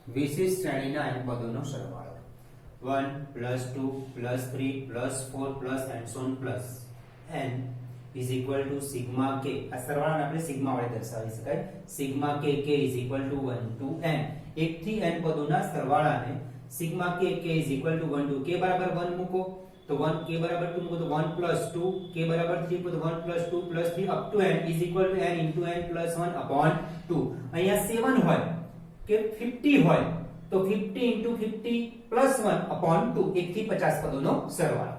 વિશિષ્ટ શ્રેણીના n પદોનો સરવાળો 1 +2 +3 +4 and so on n is equal to sigma k. આ સરવાળાને આપણે સિગ્મા વડે દર્શાવી શકાય. sigma k is equal to 1 to n. 1 થી n પદોના સરવાળાને sigma k is equal to 1 to k બરાબર 1 મૂકો તો 1 k બરાબર 2 મૂકો તો 1 + 2 k બરાબર 3 મૂકો તો 1 + 2 + 3 up to n is equal to n into n plus 1 upon 2. અહીંયા 7 હોય કે 50 હોય તો 50 into 50 plus 1 upon 2. 1 થી 50 પદોનો સરવાળો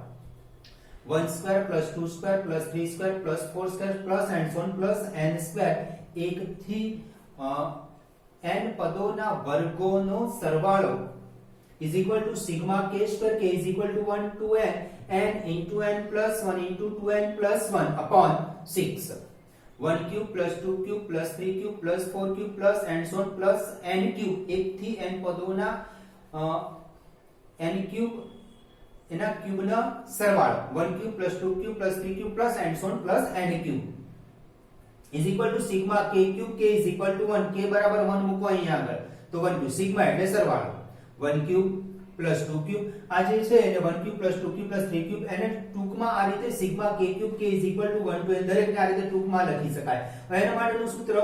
1 square plus 2 square plus 3 square plus 4 square plus and so on plus n square. 1 થી n પદોના વર્ગોનો સરવાળો is equal to sigma k square. K is equal to 1 to n into n plus 1 into 2n plus 1 upon 6. 1 cube plus 2 cube plus 3 cube plus 4 cube plus and so on plus n cube. 1 થી n પદોના n cube એના ક્યુબનો સરવાળો 1 cube plus 2 cube plus 3 cube plus and so on plus n cube is equal to sigma k cube. K is equal to 1. K બરાબર 1 મૂકો અહીંયા આગળ તો 1 cube sigma એટલે સરવાળો 1 cube plus 2 cube. આ જે છે એને 1 cube plus 2 cube plus 3 cube એને ટૂંકમાં આ રીતે sigma k cube. K is equal to 1 to n દરેકને આ રીતે ટૂંકમાં લખી શકાય. હવે એના માટેનું સૂત્ર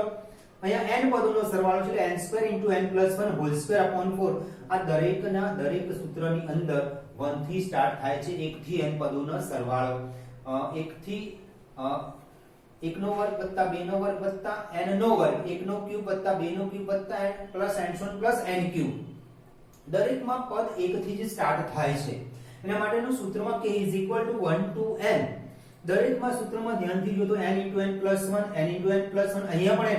અહીંયા n પદોનો સરવાળો છે n square into n plus 1 whole square upon 4. આ દરેક સૂત્રની અંદર 1 થી સ્ટાર્ટ થાય છે. 1 થી n પદોનો સરવાળો 1 થી 1 નો વર્ગ વત્તા 2 નો વર્ગ વત્તા n નો વર્ગ 1 નો ક્યુબ વત્તા 2 નો ક્યુબ વત્તા n પ્લસ n સો પ્લસ n ક્યુબ. દરેકમાં પદ 1 થી જ સ્ટાર્ટ થાય છે. એના માટેનું સૂત્રમાં k is equal to 1 to n. દરેકમાં સૂત્રમાં ધ્યાનથી જો તો n into n plus 1 n into n plus 1 અહીંયા પણ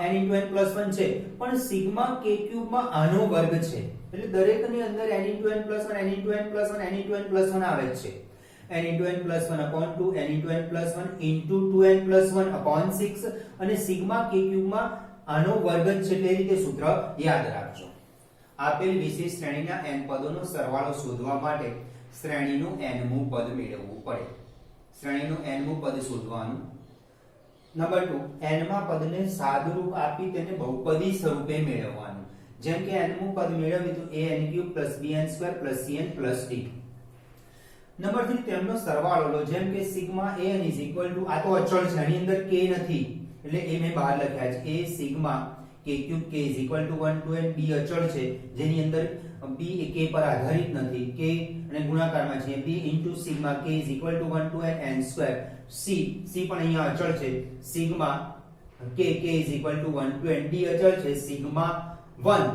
n into n plus 1 છે પણ સિગ્મા k ક્યુબ માં આનો વર્ગ છે એટલે દરેકની અંદર n into n plus 1 n into n plus 1 n into n plus 1 આવે છે. n into n plus 1 upon 2 n into n plus 1 into 2n plus 1 upon 6 અને સિગ્મા k ક્યુબ માં આનો વર્ગ જ છે. તે રીતે સૂત્ર યાદ રાખજો. આપેલ વિશિષ્ટ શ્રેણીના n પદોનો સરવાળો શોધવા માટે શ્રેણીનું nમું પદ મેળવવું પડે. શ્રેણીનું nમું પદ શોધવાનું. નંબર 2 n માં પદને સાદુરૂપ આપી તેને બહુપદી સ્વરૂપે મેળવવાનું. જેમ કે nમું પદ મેળવીએ તો an³ + bn² + cn + d. Number 3 તેમનો સરવાળો લો. જેમ કે sigma an is equal to આ તો અચળ છે એની અંદર k નથી એટલે એ મેં બહાર લખ્યા છે. a sigma k³ k is equal to 1 to n. b અચળ છે જેની અંદર b એ k પર આધારિત નથી. k અને ગુણાકારમાં છે b into sigma k is equal to 1 to n n². c પણ અહીંયા અચળ છે sigma k is equal to 1 to n. d અચળ છે sigma 1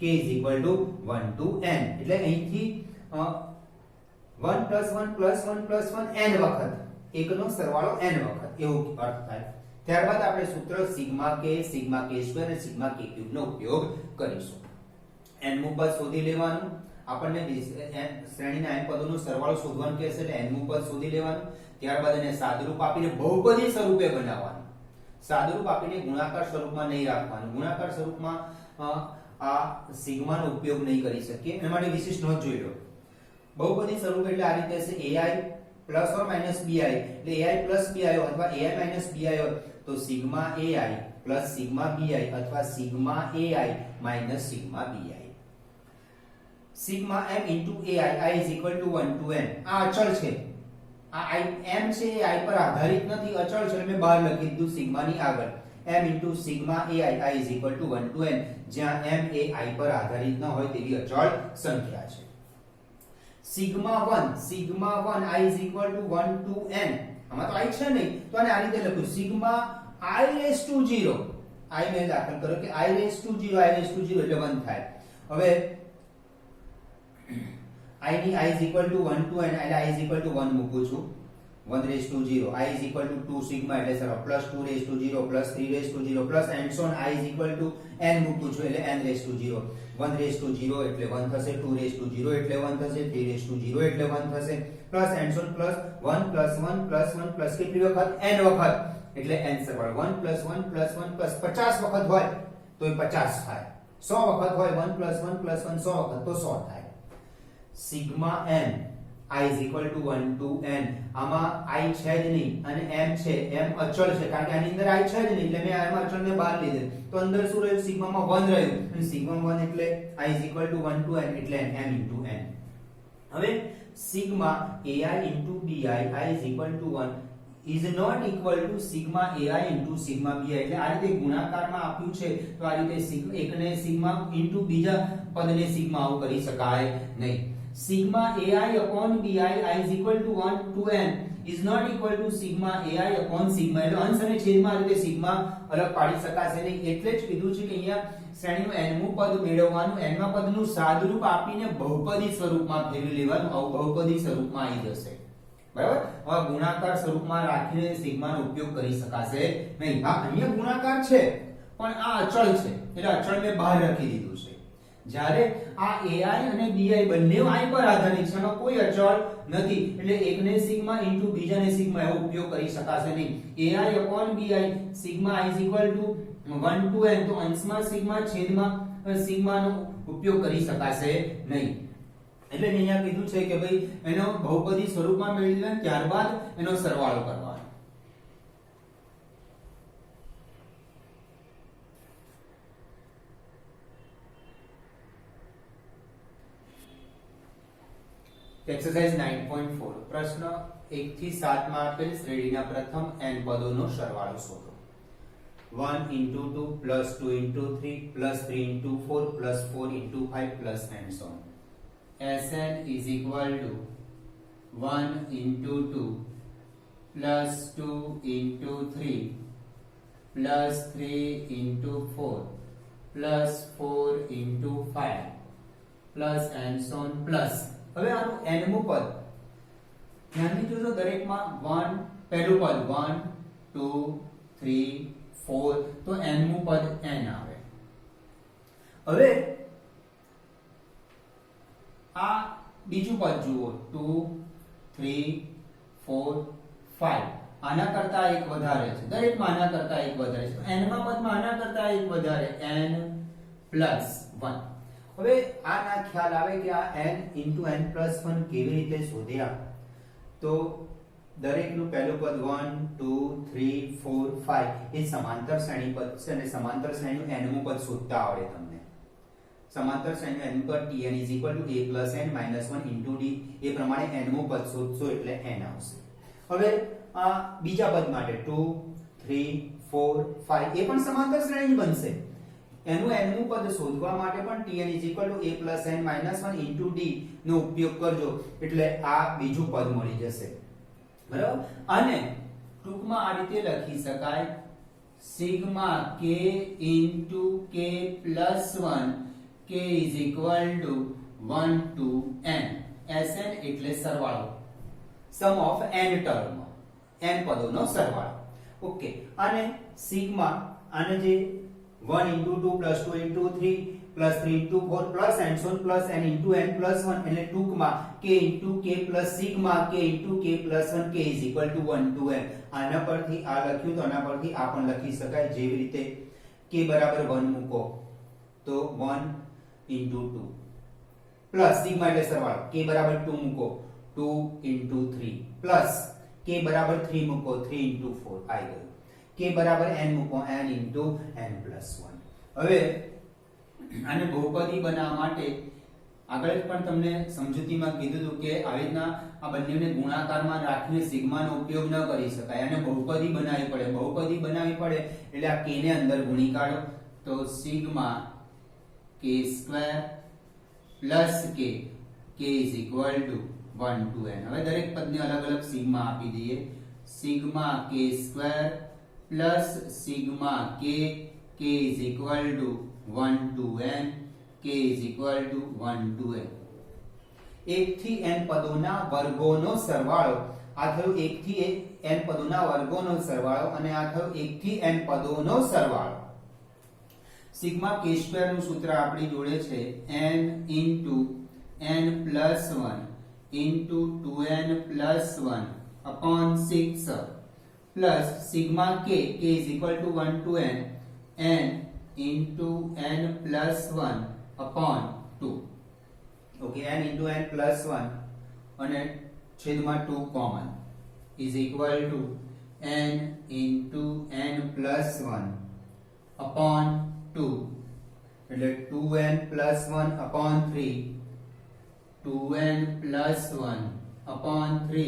k is equal to 1 to n. એટલે અહીંથી 1 + 1 + 1 + 1 n વખત એકનો સરવાળો n વખત એવો અર્થ થાય. ત્યારબાદ આપણે સૂત્ર સિગ્મા k k² અને સિગ્મા k³ નો ઉપયોગ કરીશું. nમું પદ શોધી લેવાનું. આપણને શ્રેણીના n પદોનો સરવાળો શોધવાનું કહેશે એટલે nમું પદ શોધી લેવાનું. ત્યારબાદ એને સાદુરૂપ આપીને બહુપદી સ્વરૂપે બનાવવાનું. સાદુરૂપ આપીને ગુણાકાર સ્વરૂપમાં નહીં રાખવાનું. ગુણાકાર સ્વરૂપમાં આ સિગ્માનો ઉપયોગ નહીં કરી શકીએ. એના માટે વિશેષ નોંધ જોઈ લો. બહુપદી સ્વરૂપ એટલે આ રીતે છે ai plus or minus bi એટલે ai plus bi અથવા ai minus bi તો sigma ai plus sigma bi અથવા sigma ai minus sigma bi. Sigma m into ai is equal to 1 to n. આ અચળ છે. આ m છે એ i પર આધારિત નથી અચળ છે એટલે મેં બહાર લખી દીધું સિગ્માની આગળ m into sigma ai is equal to 1 to n. જ્યાં m એ i પર આધારિત ન હોય તેવી અચળ સંખ્યા છે. sigma 1 i is equal to 1 to n. આમાં તો i છે નહીં તો આને આ રીતે લખું sigma i raised to 0. i મેં દાખલ કર્યો કે i raised to 0 એટલે 1 થાય. હવે i ની i is equal to 1 to n એટલે i is equal to 1 મૂકું છું 1 raised to 0. i is equal to 2 sigma એટલે sir +2 raised to 0 +3 raised to 0 plus and so on. i is equal to n મૂકું છું એટલે n raised to 0. 1 raised to 0 એટલે 1 થશે 2 raised to 0 એટલે 1 થશે 3 raised to 0 એટલે 1 થશે plus and so on plus 1 plus 1 plus 1 plus કેટલી વખત n વખત એટલે n સરવાળો 1 plus 1 plus 1 plus 50 વખત હોય તો એ 50 થાય. 100 વખત હોય 1 plus 1 plus 1 100 વખત તો 100 થાય. Sigma n I is equal to 1 to n. આમાં I છે જ નહીં અને m છે, m અચળ છે કારણ કે આની અંદર I છે જ નહીં એટલે મેં આમાં અચળને બહાર લીધે. તો અંદર શું રહ્યું? સિગ્મામાં 1 રહ્યું અને સિગ્મા 1 એટલે I is equal to 1 to n એટલે m into n. હવે sigma ai into bi I is equal to 1 is not equal to sigma ai into sigma bi. એટલે આ રીતે ગુણાકારમાં આપ્યું છે તો આ રીતે એકને સિગ્મા into બીજા પદને સિગ્મા આવું કરી શકાય નહીં. sigma ai upon bi I is equal to 1 to n is not equal to sigma ai upon sigma. એટલે અંશ અને છેદમાં આ રીતે સિગ્મા અલગ પાડી શકાશે નહીં. એટલે જ કીધું છે કે અહીંયા શ્રેણીનું nમું પદ મેળવવાનું nમા પદનું સાદુરૂપ આપીને બહુપદી સ્વરૂપમાં ફેરવી લેવાનું. આવું બહુપદી સ્વરૂપમાં આવી જશે. બરાબર? હવે ગુણાકાર સ્વરૂપમાં રાખીને સિગ્માનો ઉપયોગ કરી શકાશે નહીં. હા, અહીંયા ગુણાકાર છે પણ આ અચળ છે એટલે અચળ મેં બહાર રાખી દીધું છે. જ્યારે આ ai અને bi બંને I પર આધારિત છે, એમાં કોઈ અચળ નથી એટલે એકને સિગ્મા ઇન્ટુ બીજાને સિગ્મા એવો ઉપયોગ કરી શકાશે નહીં. ai upon bi sigma I is equal to 1 to n તો અંશમાં સિગ્મા છેદમાં સિગ્માનો ઉપયોગ કરી શકાશે નહીં. એટલે અહીંયા કીધું છે કે ભાઈ એનો બહુપદી સ્વરૂપમાં મેળવી લે ત્યારબાદ એનો સરવાળો કરવાનો. એક્સરસાઇઝ 9.4 પ્રશ્ન 1 થી 7 માં આપેલ શ્રેણીના પ્રથમ n પદોનો સરવાળો શોધો. 1 into 2 plus 2 into 3 plus 3 into 4 plus 4 into 5 plus and so on. Sn is equal to 1 into 2 plus 2 into 3 plus 3 into 4 plus 4 into 5 plus and so on plus. હવે આનું nમું પદ ધ્યાનથી જોજો, દરેકમાં 1 પહેલું પદ 1 2 3 4 તો nમું પદ n આવે. હવે આ બીજું પદ જુઓ 2 3 4 5 આના કરતા એક વધારે છે, દરેકમાં આના કરતા એક વધારે છે તો nમા પદમાં આના કરતા એક વધારે n + 1. હવે આના ખ્યાલ આવે કે આ n into n + 1 કેવી રીતે શોધ્યા? તો દરેકનું પહેલું પદ 1 2 3 4 5 એ સમાંતર શ્રેણી પદ છે અને સમાંતર શ્રેણીનું nમું પદ શોધતા આવડે તમને. સમાંતર શ્રેણીનું nમું પદ tn = a + n - 1 * d એ પ્રમાણે nમું પદ શોધશો એટલે n આવશે. હવે આ બીજા પદ માટે 2 3 4 5 એ પણ સમાંતર શ્રેણી બનશે. એનું nમું પદ શોધવા માટે પણ tn = a + n - 1 * d નો ઉપયોગ કરજો એટલે આ બીજું પદ મળી જશે. બરાબર? અને ટૂંકમાં આ રીતે લખી શકાય sigma k * k + 1 k = 1 to n. Sn એટલે સરવાળો, સમ ઓફ n ટર્મ, n પદોનો સરવાળો. ઓકે, અને સિગ્મા આને જે 1 into 2 plus 2 into 3 plus 3 into 4 plus and so on plus n into n plus 1 એટલે ટૂંકમાં k into k plus sigma k into k plus 1 k is equal to 1 to n. આના પરથી આ લખ્યું તો આના પરથી આ પણ લખી શકાય. જેવી રીતે k બરાબર 1 મૂકો તો 1 into 2 plus sigma એટલે સરવાળો k બરાબર 2 મૂકો 2 into 3 plus k બરાબર 3 મૂકો 3 into 4 આવી ગયું. k બરાબર n મૂકો n into n plus 1. હવે આને બહુપદી બનાવવા માટે આગળ પણ તમને સમજૂતીમાં કીધું હતું કે આવી રીતના આ બંનેને ગુણાકારમાં રાખીને સિગ્માનો ઉપયોગ ન કરી શકાય અને બહુપદી બનાવવી પડે. બહુપદી બનાવવી પડે એટલે આ k ને અંદર ગુણી કાઢો તો sigma k² plus k = 1 to n. હવે દરેક પદને અલગ અલગ સિગ્મા આપી દઈએ. Sigma k² plus sigma k = 1 to n k = 1 to n. 1 થી n પદોના વર્ગોનો સરવાળો. આ થયો 1 થી n પદોના વર્ગોનો સરવાળો અને આ થયો 1 થી n પદોનો સરવાળો. સિગ્મા k² નું સૂત્ર આપણી જોડે છે n into n plus 1 into 2n plus 1 upon 6 plus sigma k = 1 to n into n plus 1 upon 2. Okay, n into n plus 1 અને છેદમાં 2 common is equal to n into n plus 1 upon 2 એટલે 2n plus 1 upon 3 2n plus 1 upon 3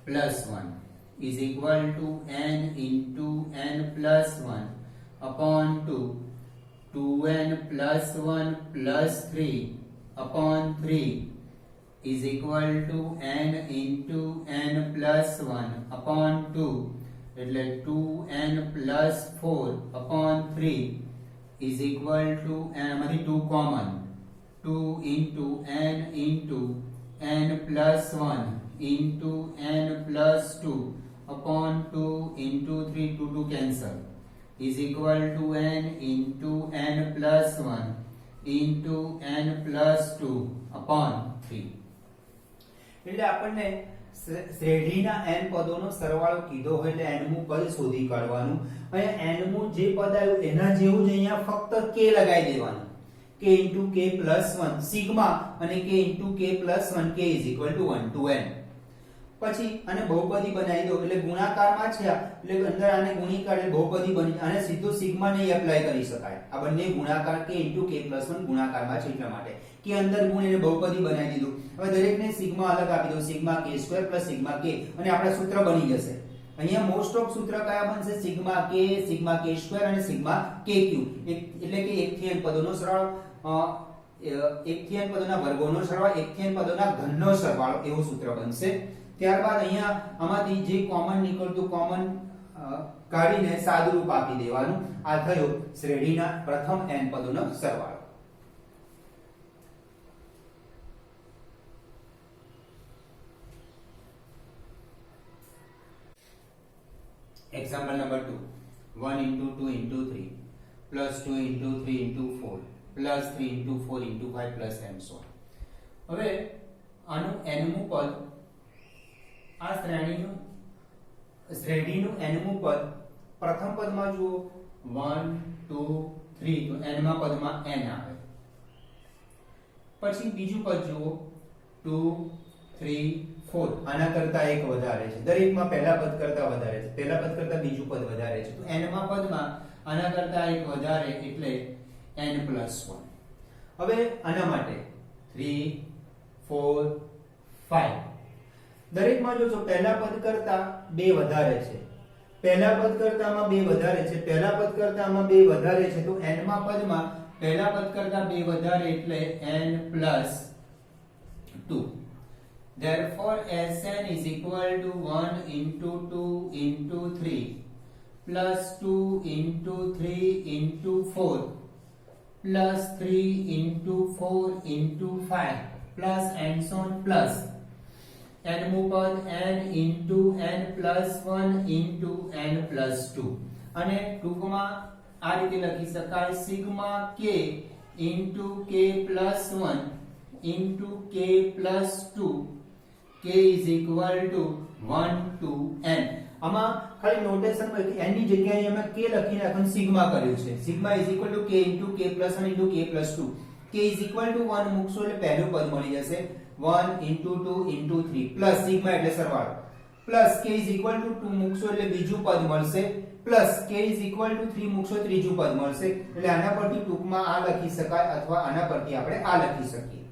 plus 1 is equal to n into n plus 1 upon 2 2n plus 1 plus 3 upon 3 is equal to n into n plus 1 upon 2 એટલે 2n plus 4 upon 3 is equal to આમાંથી 2 common 2 into n plus 1 into n plus 2 upon 2 into 3 2 cancel is equal to n into n plus 1 into n plus 2 upon 3 એટલે આપણને શ્રેણીના n પદોનો સરવાળો કીધો હોય એટલે n મું પદ શોધી કાઢવાનું અને n મું જે પદ આવ્યું એના જેવું જ અહીંયા ફક્ત k લગાવી દેવાનું k into k plus 1 sigma અને k into k plus 1 k is equal to 1 to n પછી આને બહુપદી બનાવી દો એટલે ગુણાકારમાં છે એટલે અંદર આને ગુણીકાર એટલે બહુપદી બની અને સીધો સિગ્મા ને એપ્લાય કરી શકાય આ બંને ગુણાકાર k into k plus 1 ગુણાકારમાં છે એટલા માટે કે અંદર ગુણ એને બહુપદી બનાવી દીધું હવે દરેકને સિગ્મા અલગ આપી દો sigma k² plus sigma k અને આપણા સૂત્ર બની જશે અહીંયા મોસ્ટ ઓફ સૂત્ર કયા બનશે સિગ્મા k² અને સિગ્મા kq એટલે કે 1 થી n પદોનો સરવાળો 1 થી n પદોના વર્ગોનો સરવાળો 1 થી n પદોના ઘનનો સરવાળો એવું સૂત્ર બનશે ત્યારબાદ અહીંયા આમાંથી જે કોમન નીકળતું કોમન કાઢીને સાદુરૂપ આપી દેવાનું આ થયો શ્રેણીના પ્રથમ n પદોનો સરવાળો Example number 2 1 into 2 into 3 plus 2 into 3 into 4 plus 3 into 4 into 5 plus and so on હવે આનું n મું પદ આ શ્રેણીનું n મું પદ પ્રથમ પદમાં જુઓ 1 2 3 તો n માં પદમાં n આવે પછી બીજું પદ જુઓ 2 3 4 આના કરતા એક વધારે છે દરેકમાં પહેલા પદ કરતા વધારે છે પહેલા પદ કરતા બીજું પદ વધારે છે તો n માં પદમાં આના કરતા એક વધારે એટલે n + 1 હવે આના માટે 3 4 5 દરેકમાં જો પહેલા પદ કરતા બે વધારે છે પહેલા પદ કરતા આમાં બે વધારે છે પહેલા પદ કરતા આમાં બે વધારે છે તો n માં પદમાં પહેલા પદ કરતા બે વધારે એટલે n + 2 Therefore, Sn is equal to 1 into 2 into 3 plus 2 into 3 into 4 plus 3 into 4 into 5 plus and so on plus n મું પદ n into n plus 1 into n plus 2 અને ટૂંકમાં આ રીતે લખી શકાય sigma k into k plus 1 into k plus 2 k is equal to 1 to n આમાં ખાલી નોટેશન માં n ની જગ્યાએ અમે k લખીને આખું સિગ્મા કર્યું છે sigma is equal to k into k plus 1 into k plus 2 k is equal to 1 મૂકશો એટલે પહેલું પદ મળી જશે 1 into 2 into 3 plus સિગ્મા એટલે સરવાળો plus k is equal to 2 મૂકશો એટલે બીજું પદ મળશે plus k is equal to 3 મૂકશો ત્રીજું પદ મળશે એટલે આના પરથી ટૂંકમાં આ લખી શકાય અથવા આના પરથી આપણે આ લખી શકીએ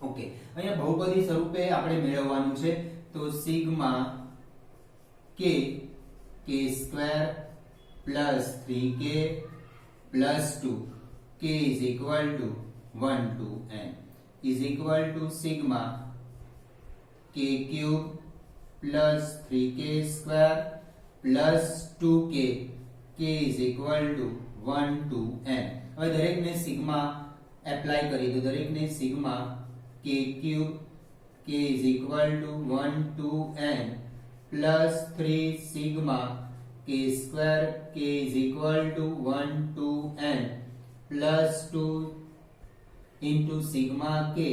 ઓકે અહીંયા બહુપદી સ્વરૂપે આપણે મેળવવાનું છે તો sigma k k² plus 3k plus 2 k is equal to 1 to n is equal to sigma k cube plus 3k² plus 2k k is equal to 1 to n હવે દરેકને સિગ્મા એપ્લાય કરી દો દરેકને sigma k cube k is equal to 1 to n plus 3 sigma k square k is equal to 1 to n plus 2 into sigma k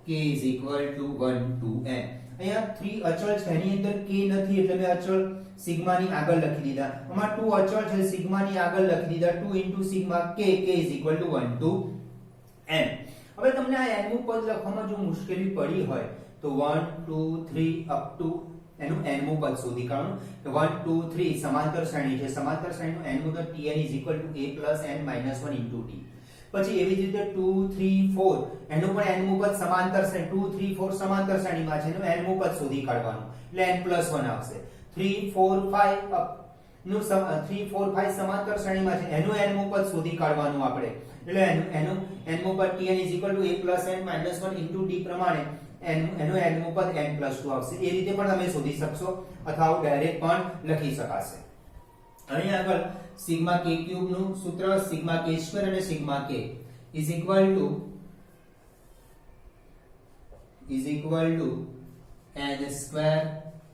k is equal to 1 to n અહીંયા 3 અચળ છે એની અંદર k નથી એટલે મેં અચળ સિગ્મા ની આગળ લખી દીધા આમાં 2 અચળ છે સિગ્મા ની આગળ લખી દીધા 2 into sigma k k is equal to 1 to n હવે તમને આ n નું પદ લખવામાં જો મુશ્કેલી પડી હોય તો 1 2 3 અપ ટુ એનું nમું પદ શોધી કાઢવાનું. 1 2 3 સમાંતર શ્રેણી છે. સમાંતર શ્રેણીનું nમું પદ tn = a + n - 1 * t. પછી એવી જ રીતે 2 3 4 એનું પણ nમું પદ સમાંતર શ્રેણી 2 3 4 સમાંતર શ્રેણીમાં છે એનું nમું પદ શોધી કાઢવાનું. એટલે n + 1 આવશે. 3 4 5 અપ નું 3 4 5 સમાંતર શ્રેણીમાં છે એનું nમું પદ શોધી કાઢવાનું આપણે. એટલે એનું nમું પદ tn = a + n - 1 * t પ્રમાણે એનું nમું પદ n + 2 આવશે. એ રીતે પણ તમે શોધી શકશો અથવા ડાયરેક્ટ પણ લખી શકાશે. અહીં આગળ સિગ્મા k ક્યુબ નું સૂત્ર સિગ્મા k² અને sigma k = n²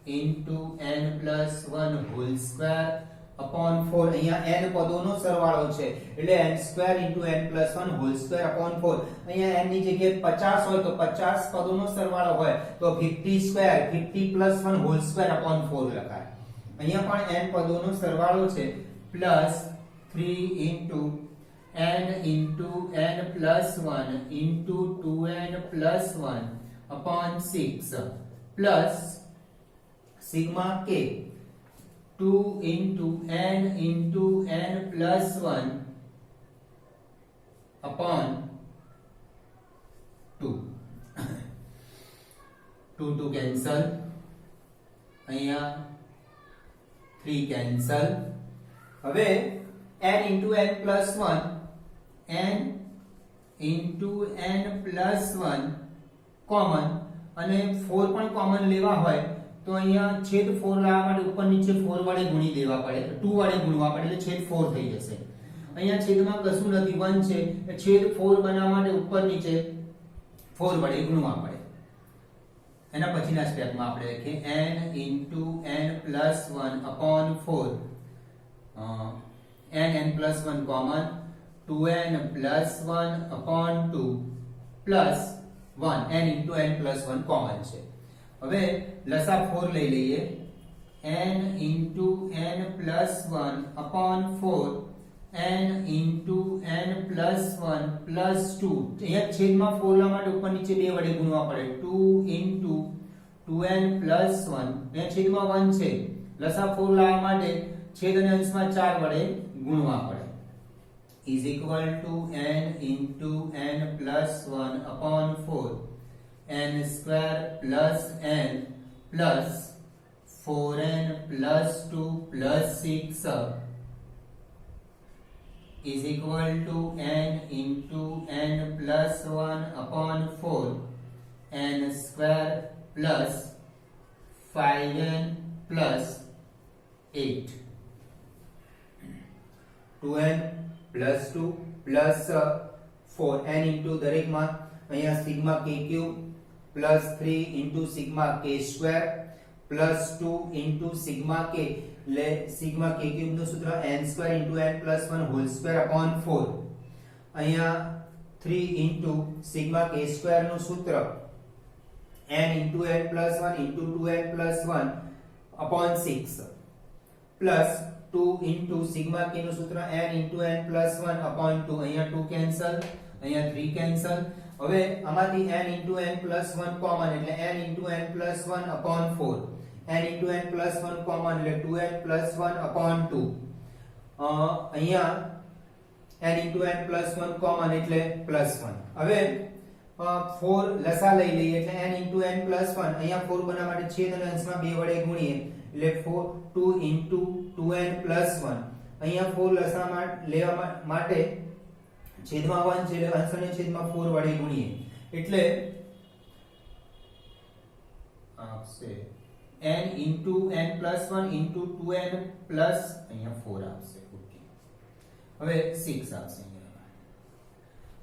* n + 1 upon 4. અહીંયા n પદોનો સરવાળો છે એટલે n² * n + 1 upon 4. અહીંયા n ની જગ્યાએ 50 હોય તો 50 પદોનો સરવાળો હોય તો 50² 50 + 1 upon 4 લખાય. અહીંયા પણ n પદોનો સરવાળો છે plus 3 n + 1 * 2n + 1 upon 6 plus sigma k 2 n + 1 upon 2 2 cancel. અહીંયા 3 કેન્સલ. હવે n * n + 1 n + 1 કોમન અને 4 પણ કોમન લેવા હોય તો અહીંયા છેદ 4 લાવવા માટે ઉપર નીચે 4 વડે ગુણી દેવા પડે. 2 વડે ગુણવા પડે એટલે છેદ 4 થઈ જશે. અહીંયા છેદમાં કશું નથી 1 છે એટલે છેદ 4 બનાવવા માટે ઉપર નીચે 4 વડે ગુણવા પડે. એના પછીના સ્ટેપમાં આપણે લખીએ n * n + 1 upon 4 n + 1 common 2n + 1 upon 2 plus 1 n * n + 1 common છે. હવે લસા 4 લઈ લઈએ. n * n + 1 upon 4 n * n + 1 plus 2. અહીંયા છેદમાં 4 લાવવા માટે ઉપર નીચે 2 વડે ગુણવા પડે. 2 * 2n + 1 અહીંયા છેદમાં 1 છે. લસા 4 લાવવા માટે છેદ અને અંશમાં 4 વડે ગુણવા પડે. is equal to n * n + 1 upon 4 n² plus n plus 4n plus 2 plus 6 is equal to n * n plus 1 upon 4 n² plus 5n plus 8 2n plus 2 plus 4 n into દરેકમાં અહીંયા sigma k cube plus 3 into sigma k square plus 2 into sigma k એટલે sigma k cube નું સૂત્ર n square into n plus 1 whole square upon 4 અહીંયા 3 into sigma k square નું સૂત્ર n into n plus 1 into 2n plus 1 upon 6 plus 2 into sigma k નું સૂત્ર n into n plus 1 upon 2 અહીંયા 2 cancel અહીંયા 3 cancel. હવે આમાંથી n into n plus 1 common એટલે n into n plus 1 upon 4 n into n plus 1 common એટલે 2n plus 1 upon 2 અહીંયા n into n plus 1 common એટલે plus 1. હવે 4 લસા લઈ લઈએ એટલે n into n plus 1 અહીંયા 4 બનાવવા માટે છેદ અને અંશમાં 2 વડે ગુણીએ એટલે 2 into 2n plus 1 અહીંયા 4 લસા લેવા માટે છેદમાં 1 છે એટલે અંશ અને છેદમાં 4 વડે ગુણીએ એટલે આવશે n into n plus 1 into 2n plus અહીંયા 4 આવશે. ઓકે હવે 6 આવશે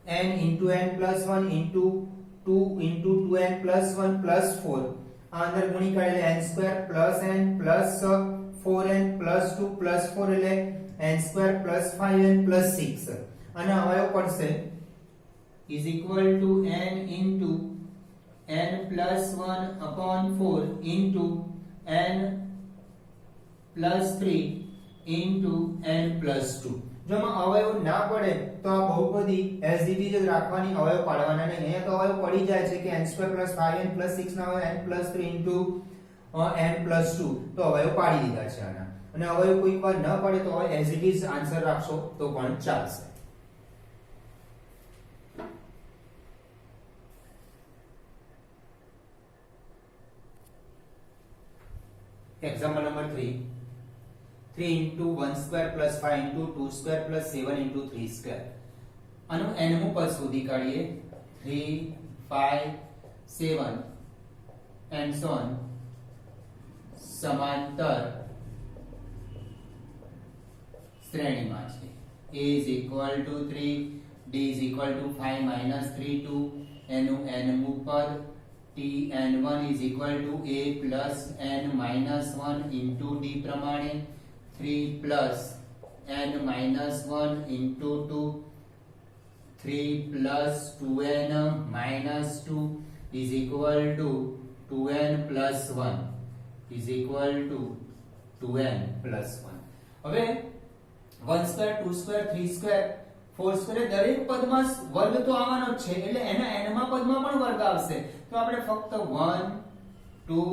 n into n plus 1 into 2 into 2n plus 1 plus 4 આ અંદર ગુણી કાઢે n square plus n plus 4n plus 2 plus 4 એટલે n square plus 5n plus 6 અને અવયવ પડશે is equal to n into n plus 1 upon 4 into n plus 3 into n plus 2 જો આમાં અવયવ ના પડે તો આ બહુપદી એઝ ઇટ ઇઝ જ રાખવાની, અવયવ પાડવાના નહીં. અહીંયા તો અવયવ પડી જાય છે કે n² + 5n + 6 ના અવયવ n + 3 n + 2, તો અવયવ પાડી દીધા છે આના. અને અવયવ કોઈક વાર ન પડે તો હવે એઝ ઇટ ઇઝ આન્સર રાખશો તો પણ ચાલશે. Example number 3, 3 * 1² + 5 * 2² + 7 * 3². આનું nમું પદ શોધી કાઢીએ. 3 5 7 and so on સમાંતર શ્રેણીમાં છે. a = 3, d = 5 - 3 2, એનું nમું પદ Tn1 = a + n - 1 * d પ્રમાણે 3 + n - 1 * 2, 3 + 2n - 2 = 2n + 1 = 2n + 1. હવે 1² 2² 3² 4² દરેક પદમાં વર્ગ તો આવવાનો જ છે, એટલે એના n માં પદમાં પણ વર્ગ આવશે. તો આપણે ફક્ત 1 2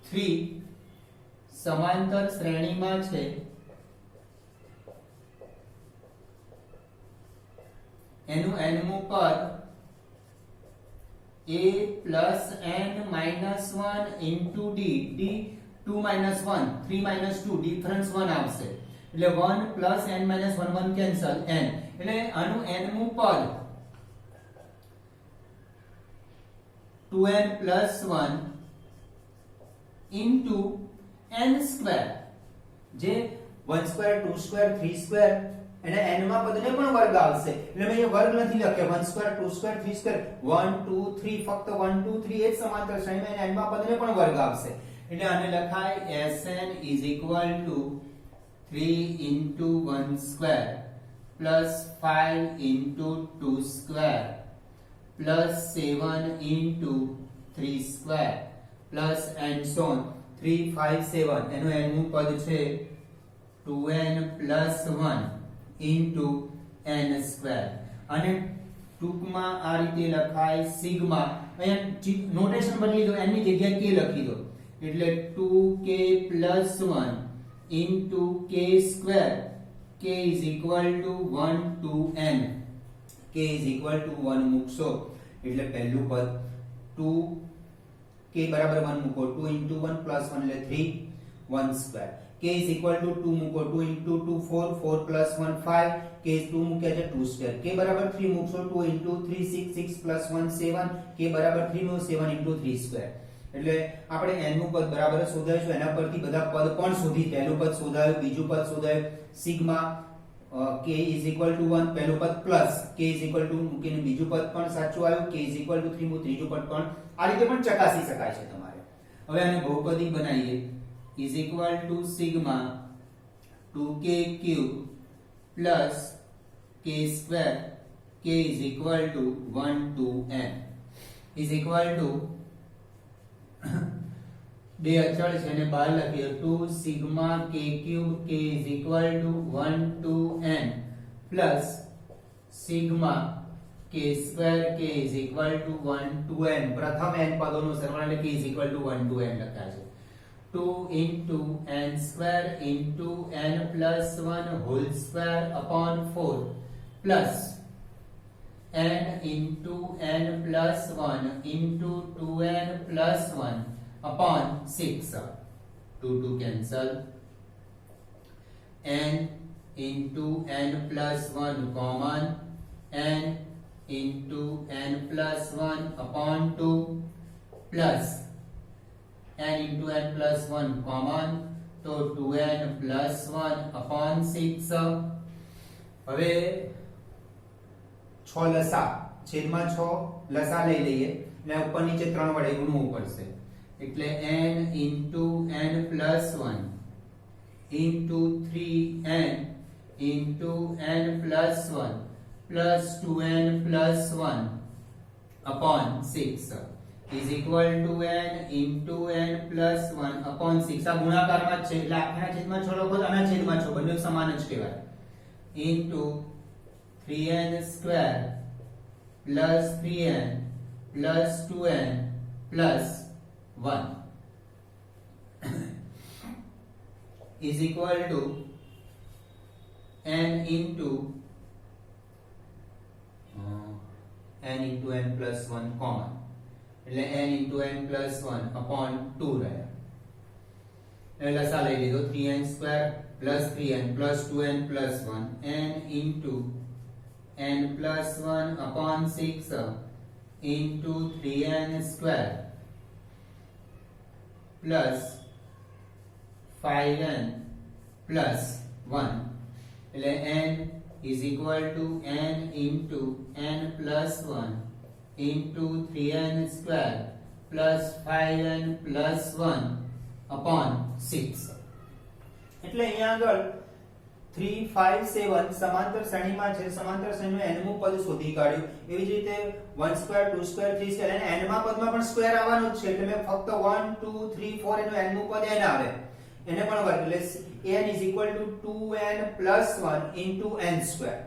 3 સમાંતર શ્રેણીમાં છે એનું nમું પદ a + n - 1 * d, d 2 - 1 3 - 2 difference 1 આવશે, એટલે 1 + n - 1 1 કેન્સલ n, એટલે આનું nમું પદ 2n + 1 * n², જે 1² 2² 3² એના n માં પદને પણ વર્ગ આવશે, એટલે મેં અહીંયા વર્ગ નથી લખ્યો. 1² 2² 3² 1 2 3 ફક્ત 1 2 3 એ જ સમાંતર શ્રેણીમાં એના n માં પદને પણ વર્ગ આવશે, એટલે આને લખાય Sn = 3 * 1² + 5 * 2² + 7 * 3² + and so on 3 5 7, એનું nમું પદ છે 2n + 1 * n². અને ટૂંકમાં આ રીતે લખાય સિગ્મા. અહીંયા નોટેશન બદલી દો, n ની જગ્યાએ k લખી દો, એટલે 2k + 1 * k², k = 1 to n, k = 1 મૂકશો એટલે પહેલું પદ 2 k = 1 મૂકો, 2 * 1 + 1 એટલે 3 1². k = 2 મૂકો, 2 * 2 4 4 + 1 5, k 2 મૂક્યા છે 2². k = 3 મૂકશો, 2 * 3 6 6 + 1 7, k = 3 નો 7 * 3². એટલે આપણે n નું પદ બરાબર શોધાઈશું, એના પરથી બધા પદ પણ શોધી. પહેલું પદ શોધાયું, બીજું પદ શોધાયું, સિગ્મા k = 1 પહેલું પદ પ્લસ k = 2 મૂકીને બીજું પદ પણ સાચું આવ્યું, k = 3 મૂકી ત્રીજું પદ પણ. આ રીતે પણ ચકાસી શકાય છે તમારે. હવે આને બહુપદી બનાવીએ. = Sigma 2k³ + k², k = 1 to n બે અચળ છે ને બહાર લખીએ 2 sigma k³ k = 1 to n plus sigma k² k = 1 to n. પ્રથમ n પદોનો સરવાળો એટલે k = 1 to n લખાય છે. 2 * n² * n + 1 whole square upon 4 plus n * n + 1 * 2n + 1 upon 6. 2 2 cancel. n * n + 1 common, n * n + 1 upon 2 plus n * n + 1 common, તો 2n + 1 upon 6. હવે 6 લસા છેદમાં 6 લસા લઈ લઈએ, એટલે ઉપર નીચે 3 વડે ગુણવું પડશે, એટલે n * n + 1 * 3n * n + 1 plus 2n + 1 upon 6 is equal to n * n + 1 upon 6. આ ગુણાકારમાં છે એટલે આખા છેદમાં 6 લખો, આના છેદમાં 6, બંને સમાન જ કહેવાય. into 3n square plus 3n plus 2n plus 1 is equal to n into n plus 1 common એટલે n into n plus 1 upon 2 રહે એટલે લસા લઈ લીધો 3n square plus 3n plus 2n plus 1 n into n plus 1 upon 6 into 3n square plus 5n plus 1 એટલે n is equal to n into n plus 1 into 3n square plus 5n plus 1 upon 6 એટલે અહીંયા આગળ 3 5 7 સમાંતર શ્રેણીમાં છે સમાંતર શ્રેણીનું nમું પદ શોધી કાઢ્યું એવી જ રીતે 1 સ્ક્વેર 2 સ્ક્વેર 3 સ્ક્વેર અને nમા પદમાં પણ સ્ક્વેર આવવાનું જ છે એટલે મેં ફક્ત 1 2 3 4 એનું nમું પદ n આવે એને પણ વર્ગ એટલે n is equal to 2n plus 1 into n square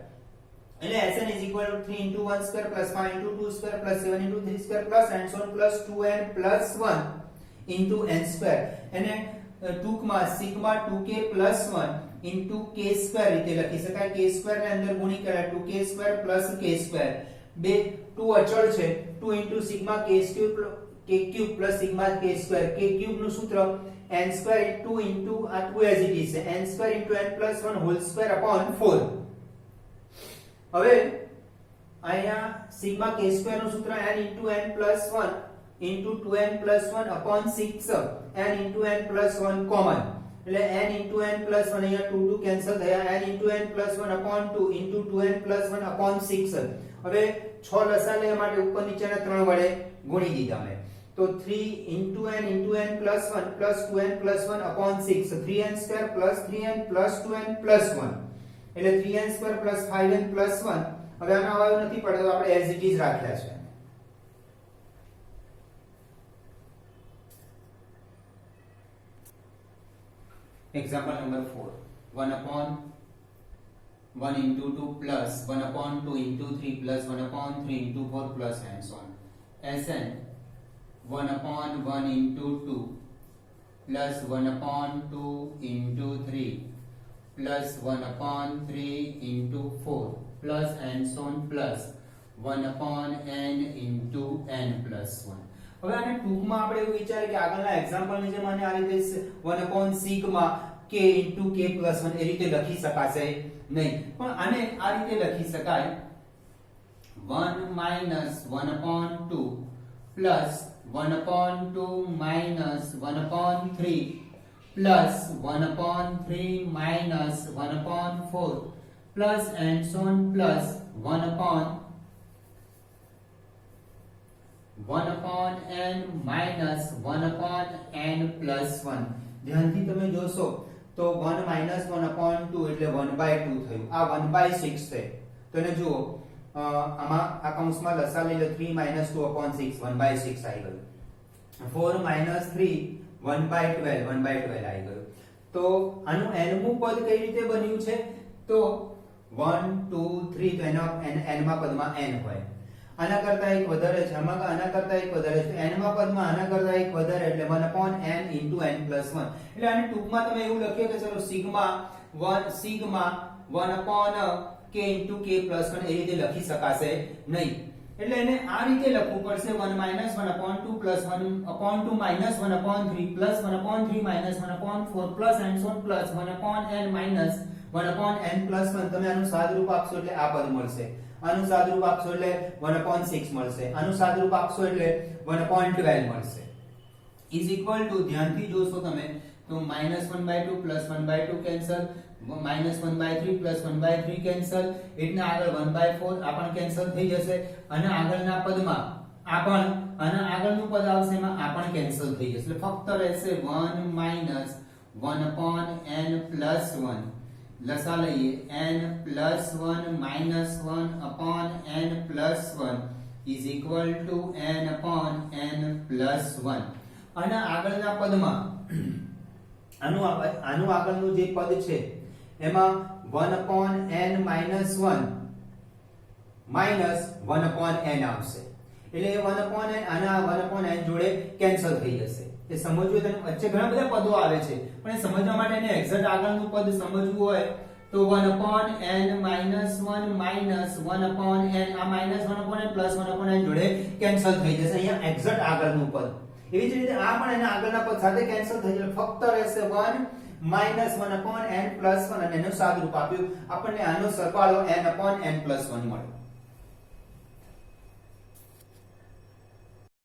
એટલે sn is equal to 3 into 1 square plus 5 into 2 square plus 7 into 3 square plus and so on plus 2n plus 1 into n square અને ટૂંકમાં sigma 2k plus 1 into k square રીતે લખી શકાય k square ને અંદર ગુણી કરાય 2k square plus k square બે 2 અચળ છે 2 into sigma k cube plus sigma k square k cube નું સૂત્ર n square into આ 2 as it is n square into n plus 1 whole square upon 4 હવે અહીંયા sigma k square નું સૂત્ર n into n plus 1 into 2n plus 1 upon 6 n into n plus 1 common એટલે n into n plus 1 અહીંયા 2 2 cancel થયા n into n plus 1 upon 2 into 2n plus 1 upon 6 હવે 6 લસા લેવા માટે ઉપર નીચેના 3 વડે ગુણી દીધા મેં તો 3 into n plus 1 plus 2n plus 1 upon 6 3n square plus 3n plus 2n plus 1 એટલે 3n square plus 5n plus 1 હવે આનો અવાજ નથી પડતો આપણે as it is રાખ્યા છે Example number 4 1 upon 1 into 2 plus 1 upon 2 into 3 plus 1 upon 3 into 4 plus and so on Sn 1 upon 1 into 2 plus 1 upon 2 into 3 plus 1 upon 3 into 4 plus and so on plus 1 upon n into n plus 1 હવે આને ટૂંકમાં આપણે એવું વિચારીએ કે આગળના એક્ઝામ્પલની જેમ આને આ રીતે 1 upon sigma k into k plus 1 એ રીતે લખી શકાશે નહીં પણ આને આ રીતે લખી શકાય 1 minus 1 upon 2 plus 1 upon 2 minus 1 upon 3 plus 1 upon 3 minus 1 upon 4 plus and so on plus 1 upon n minus 1 upon n plus 1 ધ્યાનથી તમે જોશો તો 1 minus 1 upon 2 એટલે 1/2 થયું આ 1/6 છે તો એને જુઓ આમાં આ કૌંસમાં લસા લઈ લો 3 minus 2 upon 6 1/6 આવી ગયું 4 minus 3 1/12 1/12 આવી ગયું તો આનું nમું પદ કઈ રીતે બન્યું છે તો 1 2 3 તો એનો n માં પદમાં n હોય આના કરતા એક વધારે છે આમાં આના કરતા એક વધારે છે n માં પદમાં આના કરતા એક વધારે એટલે 1 upon n into n plus 1 એટલે આને ટૂંકમાં તમે એવું લખીએ કે ચલો sigma 1 upon k into k plus 1 એ રીતે લખી શકાશે નહીં એટલે એને આ રીતે લખવું પડશે 1 minus 1 upon 2 plus 1 upon 2 minus 1 upon 3 plus 1 upon 3 minus 1 upon 4 plus and so on plus 1 upon n minus 1 upon n plus 1 તમે આનું સાદરૂપ આપશો એટલે આ પદ મળશે આનું સાદરૂપ આપશો એટલે 1 upon 6 મળશે આનું સાદરૂપ આપશો એટલે 1 upon 12 મળશે is equal to ધ્યાનથી જોશો તમે તો -1/2 plus 1/2 કેન્સલ -1/3 plus 1/3 કેન્સલ એટલે આગળ 1/4 આ પણ કેન્સલ થઈ જશે અને આગળના પદમાં આ પણ અને આગળનું પદ આવશે એમાં આ પણ કેન્સલ થઈ જશે એટલે ફક્ત રહેશે 1 minus 1 upon n plus 1 લસા લઈએ n plus 1 minus 1 upon n plus 1 is equal to n upon n plus 1 અને આગળના પદમાં આનું આગળનું જે પદ છે એમાં 1/n - 1 માઈનસ 1/n આવશે એટલે 1/n આના 1/n જોડે કેન્સલ થઈ જશે એ સમજવું તને વચ્ચે ઘણા બધા પદો આવે છે પણ એ સમજવા માટે એને એક્ઝેક્ટ આગળનું પદ સમજવું હોય તો 1/n - 1 માઈનસ 1/n આ માઈનસ 1/n પ્લસ 1/n જોડે કેન્સલ થઈ જશે અહીંયા એક્ઝેક્ટ આગળનું પદ એવી જ રીતે આ પણ એના આગળના પદ સાથે કેન્સલ થઈ જશે ફક્ત રહેશે 1 માઈનસ 1/n પ્લસ 1 અને એનું સાદુરૂપ આપ્યું આપણને આનો સરવાળો n/n + 1 મળ્યો